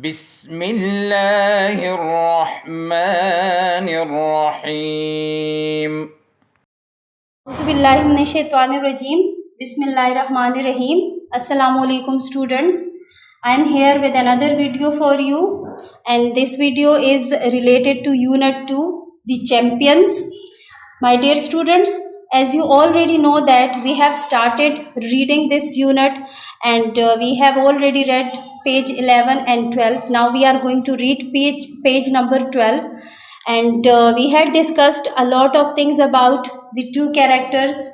बिस्मिल्लाहिर्रहमानिर्रहीम। Auzubillahiminash-shaytanir-rajim. Bismillahir-rahmanir-rahim. Assalamualaikum students. I am here with another video for you, and this video is related to Unit 2, the champions. My dear students, as you already know that we have started reading this unit, and we have already read page 11 and 12. Now we are going to read page number 12, and we had discussed a lot of things about the two characters,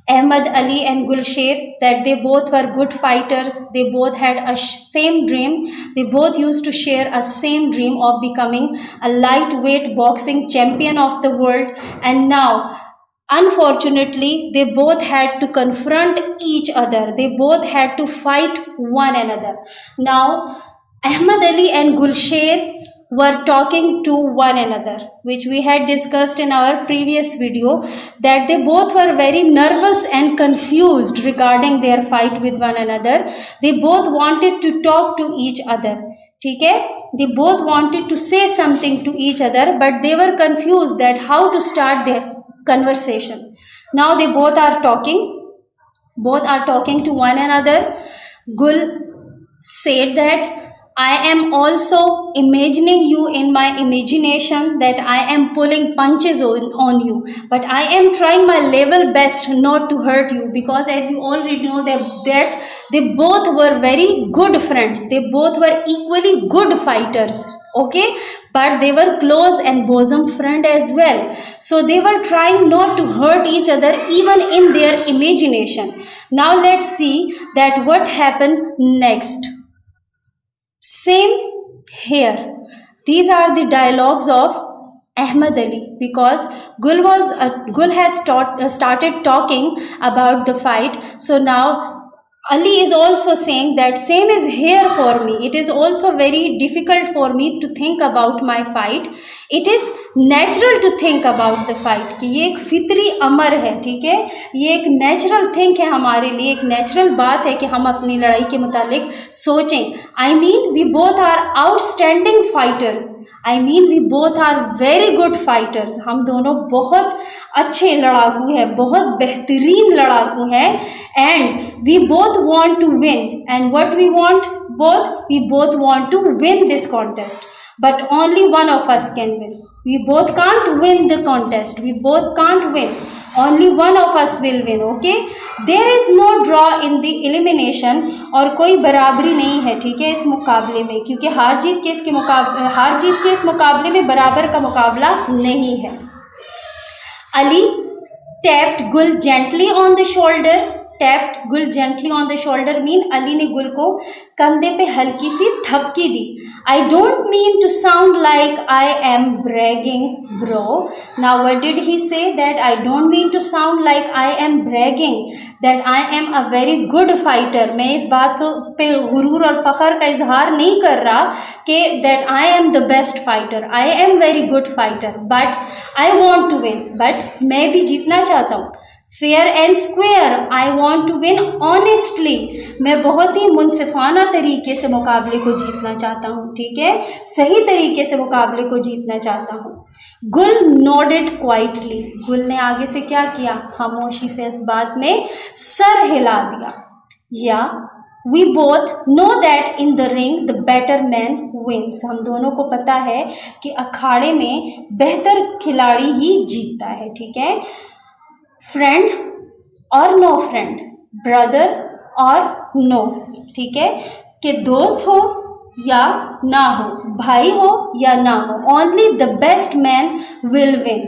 Ahmad Ali and Gulsher, that they both were good fighters. They both had a same dream. They both used to share a same dream of becoming a lightweight boxing champion of the world. And now, unfortunately, they both had to confront each other. They both had to fight one another. Now, Ahmad Ali and Gulsher were talking to one another, which we had discussed in our previous video, that they both were very nervous and confused regarding their fight with one another. They both wanted to talk to each other. ठीक है? They both wanted to say something to each other, but they were confused that how to start their conversation. Now they both are talking to one another. Gul said that I am also imagining you in my imagination, that I am pulling punches on you, but I am trying my level best not to hurt you, because as you already know that they both were very good friends. They both were equally good fighters, okay, but they were close and bosom friend as well. So they were trying not to hurt each other even in their imagination. Now let's see that what happened next. Same here. These are the dialogues of Ahmad Ali, because Gul has started talking about the fight. So now Ali is also saying that same is here for me. It is also very difficult for me to think about my fight. It is natural to think about the fight, कि ये एक फितरी अमर है, ठीक है, ये एक natural think है हमारे लिए, एक नेचुरल बात है कि हम अपनी लड़ाई के मुतालिक सोचें. I mean we both are outstanding fighters. I mean we both are very good fighters. हम दोनों बहुत अच्छे लड़ाकू हैं, बहुत बेहतरीन लड़ाकू हैं, and we both want to win. And what we want? We both want to win this contest. But only one of us can win. We both can't win the contest. We both can't win. Only one of us will win, okay? There is no draw in the elimination. और कोई बराबरी नहीं है, ठीक है, इस मुकाबले में, क्योंकि हार जीत के इस मुकाबले में बराबर का मुकाबला नहीं है. Ali tapped Gul gently on the shoulder. Mean Ali ने गुल को कंधे पे हल्की सी थपकी दी. I don't mean to sound like I am bragging, bro. Now what did he say? That I don't mean to sound like I am bragging, that I am a very good fighter. मैं इस बात पे गुरूर और फखर का इजहार नहीं कर रहा कि that I am the best fighter. I am very good fighter, but I want to win. But मैं भी जीतना चाहता हूँ. Fair and square. I want to win honestly. मैं बहुत ही मुनसिफाना तरीके से मुकाबले को जीतना चाहता हूँ, ठीक है, सही तरीके से मुकाबले को जीतना चाहता हूँ. गुल नोडेड क्वाइटली. गुल ने आगे से क्या किया? खामोशी से इस बात में सर हिला दिया. Yeah we both know that in the ring the better man wins. हम दोनों को पता है कि अखाड़े में बेहतर खिलाड़ी ही जीतता है, ठीक है. फ्रेंड और नो फ्रेंड, ब्रदर और नो, ठीक है, कि दोस्त हो या ना हो, भाई हो या ना हो, only the best man will win.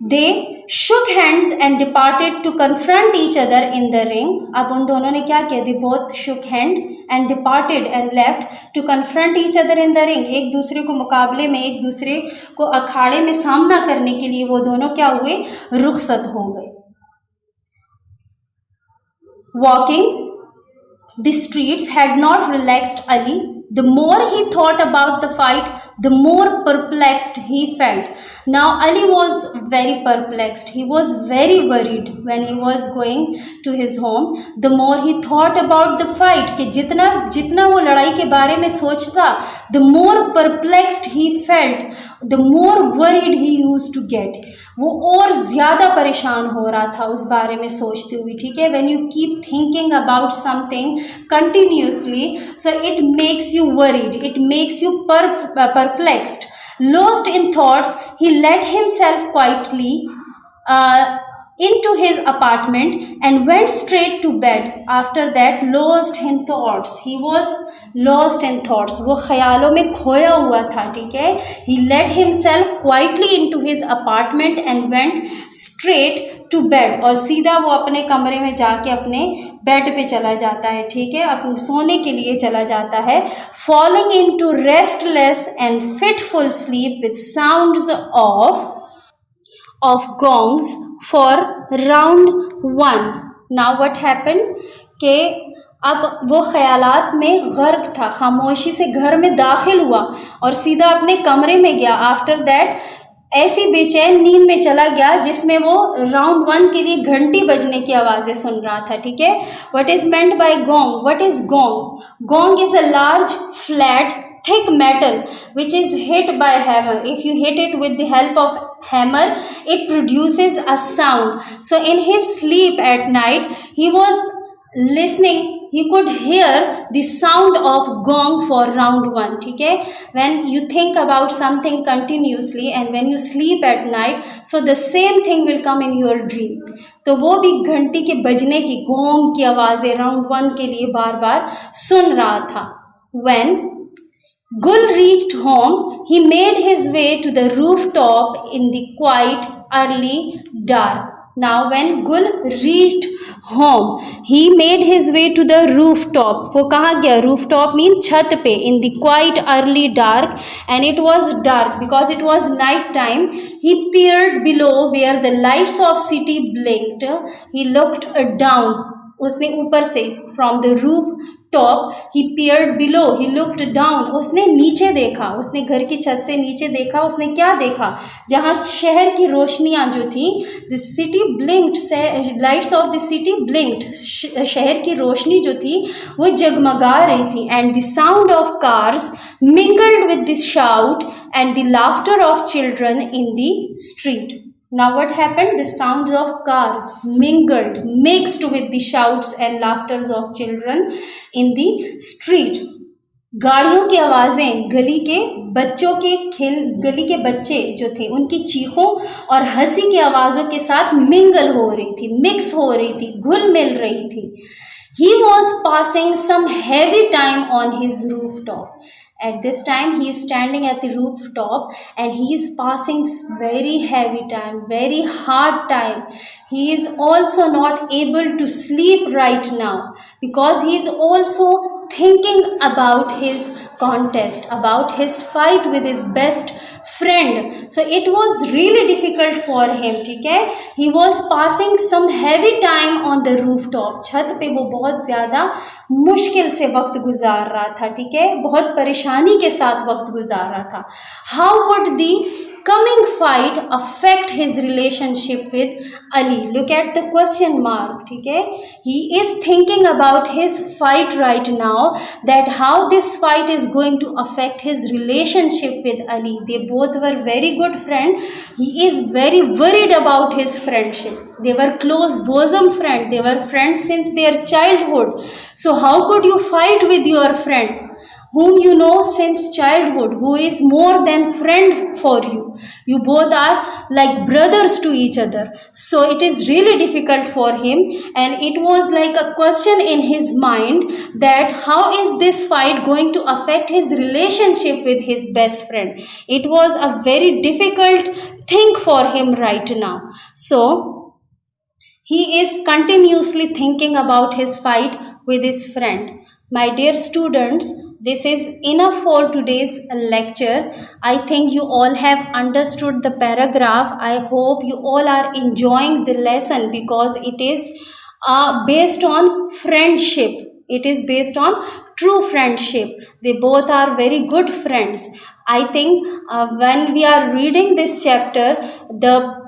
They shook hands and departed to confront each other in the ring. अब उन दोनों ने क्या किया? They both shook hand and departed and left to confront each other in the ring. एक दूसरे को मुकाबले में, एक दूसरे को अखाड़े में सामना करने के लिए वो दोनों क्या हुए? रुखसत हो गए. Walking the streets had not relaxed Ali. The more he thought about the fight, the more perplexed he felt. Now Ali was very perplexed. He was very worried when he was going to his home. The more he thought about the fight, कि जितना वो लड़ाई के बारे में सोचता, the more perplexed he felt, the more worried he used to get. वो और ज़्यादा परेशान हो रहा था उस बारे में सोचते हुए. ठीक है, when you keep thinking about something continuously, so it makes you worried, it makes you perplexed. Lost in thoughts, he let himself quietly into his apartment and went straight to bed. After that, lost in thoughts, he was lost in thoughts, वो ख्यालों में खोया हुआ था. ठीक है, he let himself quietly into his apartment and went straight to bed, और सीधा वो अपने कमरे में जाके अपने बेड पे चला जाता है. ठीक है, अपने सोने के लिए चला जाता है. falling into restless and fitful sleep with sounds of gongs for round 1. Now what happened कि अब वो ख्यालात में गर्क था, खामोशी से घर में दाखिल हुआ और सीधा अपने कमरे में गया. आफ्टर दैट ऐसी बेचैन नींद में चला गया जिसमें वो राउंड 1 के लिए घंटी बजने की आवाज़ें सुन रहा था. ठीक है, what is meant by gong? What is gong? Gong is a large flat thick metal which is hit by hammer. If you hit it with the help of hammer, it produces a sound. So in his sleep at night, he was listening, he could hear the sound of gong for round 1. ठीक है, when you think about something continuously and when you sleep at night, so the same thing will come in your dream. तो वो भी घंटी के बजने की, gong की आवाज़ें राउंड 1 के लिए बार बार सुन रहा था. When Gul reached home, he made his way to the rooftop in the quiet early dark. Now when Gul reached home, he made his way to the rooftop. वो कहाँ गया? Rooftop means छत पे. In the quiet early dark, and it was dark because it was night time. He peered below where the lights of city blinked. He looked down. उसने ऊपर से from the rooftop, he peered below, he looked down. उसने नीचे देखा, उसने घर की छत से नीचे देखा. उसने क्या देखा? जहाँ शहर की रोशनियाँ जो थी, the city blinked, lights of the city blinked, शहर की रोशनी जो थी वो जगमगा रही थी. And the sound of cars mingled with the shout and the laughter of children in the street. Now what happened? The sounds of cars mingled, mixed with the shouts and laughters of children in the street. गाड़ियों की आवाज़ें, गली के बच्चे जो थे उनकी चीखों और हंसी की आवाज़ों के साथ मिंगल हो रही थी, मिक्स हो रही थी, घुल मिल रही थी. He was passing some heavy time on his rooftop. At this time, he is standing at the rooftop and he is passing very heavy time, very hard time. He is also not able to sleep right now because he is also thinking about his contest, about his fight with his best friend. So it was really difficult for him. ठीक है, he was passing some heavy time on the rooftop. छत पे वो बहुत ज़्यादा मुश्किल से वक्त गुजार रहा था. ठीक है, बहुत परेशानी के साथ वक्त गुजार रहा था. How would the coming fight affect his relationship with Ali? Look at the question mark. ठीक है, he is thinking about his fight right now, that how this fight is going to affect his relationship with Ali. They both were very good friends. He is very worried about his friendship. They were close bosom friends. They were friends since their childhood. So how could you fight with your friend whom you know since childhood, who is more than friend for you? You both are like brothers to each other. So it is really difficult for him, and it was like a question in his mind that how is this fight going to affect his relationship with his best friend. It was a very difficult thing for him right now. So he is continuously thinking about his fight with his friend. My dear students, this is enough for today's lecture. I think you all have understood the paragraph. I hope you all are enjoying the lesson because it is based on friendship. It is based on true friendship. They both are very good friends. I think when we are reading this chapter, the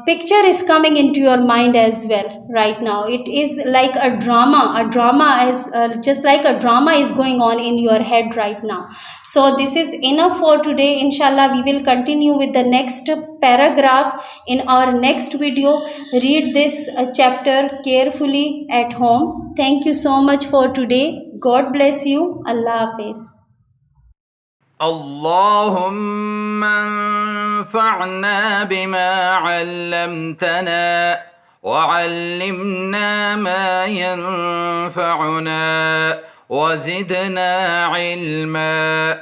picture is coming into your mind as well right now. It is like a drama is just like a drama is going on in your head right now. So this is enough for today. Inshallah, we will continue with the next paragraph in our next video. Read this chapter carefully at home. Thank you so much for today. God bless you. Allah Hafiz. اللهم انفعنا بما علمتنا وعلمنا ما ينفعنا وزدنا علما.